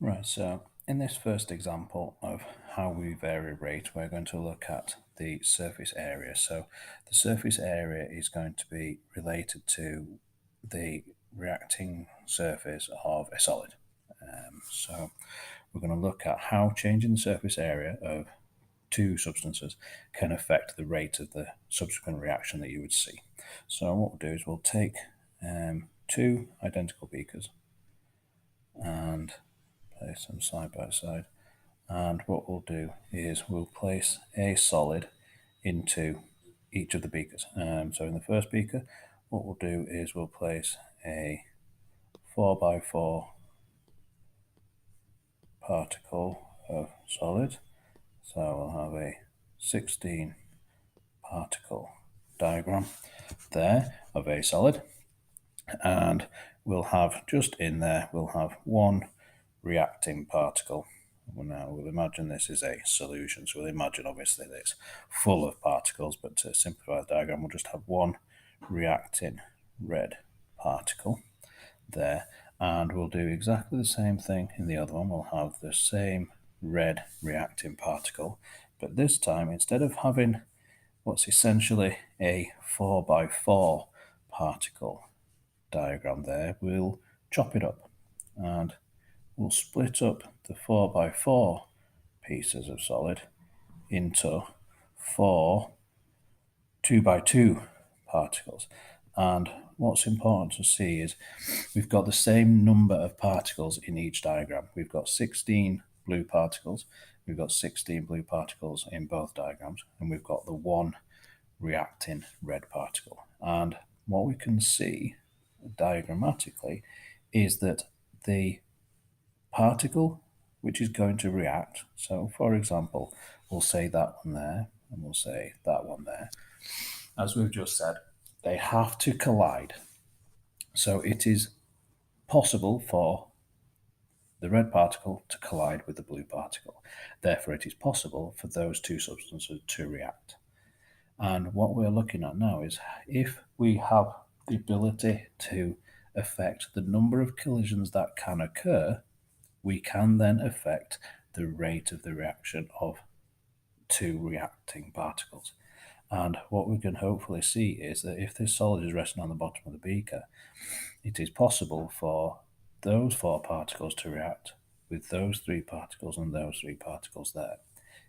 Right, so in this first example of how we vary rate, we're going to look at the surface area. So the surface area is going to be related to the reacting surface of a solid. So we're going to look at how changing the surface area of two substances can affect the rate of the subsequent reaction that you would see. So what we'll do is we'll take two identical beakers and place them side by side. And what we'll do is we'll place a solid into each of the beakers. So in the first beaker, what we'll do is we'll place a 4 by 4 particle of solid. So we'll have a 16 particle diagram there of a solid. And we'll have just in there, we'll have one reacting particle. Well, now we'll imagine this is a solution, so we'll imagine obviously that it's full of particles, but to simplify the diagram, we'll just have one reacting red particle there, and we'll do exactly the same thing in the other one. We'll have the same red reacting particle, but this time instead of having what's essentially a 4 by 4 particle diagram there, we'll chop it up and we'll split up the 4 by 4 pieces of solid into four 2 by 2 particles. And what's important to see is we've got the same number of particles in each diagram. We've got 16 blue particles. We've got 16 blue particles in both diagrams, and we've got the one reacting red particle. And what we can see diagrammatically is that the particle which is going to react, so for example, we'll say that one there, and we'll say that one there. As we've just said, they have to collide. So it is possible for the red particle to collide with the blue particle. Therefore, it is possible for those two substances to react. And what we're looking at now is if we have the ability to affect the number of collisions that can occur, we can then affect the rate of the reaction of two reacting particles. And what we can hopefully see is that if this solid is resting on the bottom of the beaker, it is possible for those four particles to react with those three particles and those three particles there.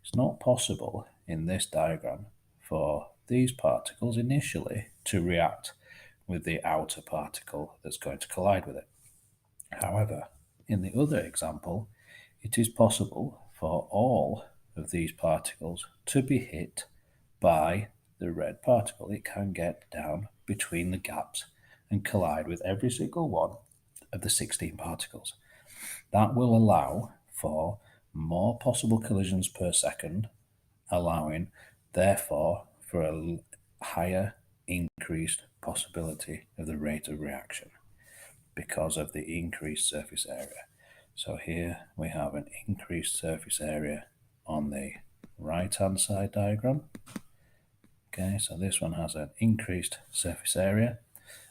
It's not possible in this diagram for these particles initially to react with the outer particle that's going to collide with it. However, in the other example, it is possible for all of these particles to be hit by the red particle. It can get down between the gaps and collide with every single one of the 16 particles. That will allow for more possible collisions per second, allowing, therefore, for a higher increased possibility of the rate of reaction because of the increased surface area. So here we have an increased surface area on the right hand side diagram. Okay, so this one has an increased surface area,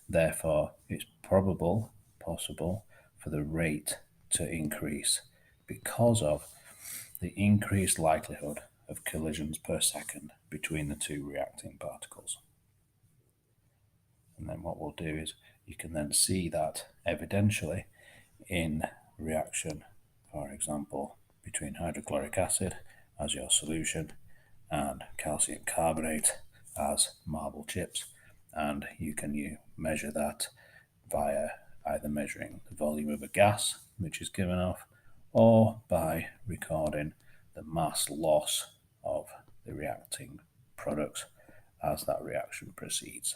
therefore it's possible for the rate to increase because of the increased likelihood of collisions per second between the two reacting particles. And then what we'll do is you can then see that evidentially in reaction, for example, between hydrochloric acid as your solution and calcium carbonate as marble chips. And you can measure that via either measuring the volume of a gas which is given off or by recording the mass loss of the reacting products as that reaction proceeds.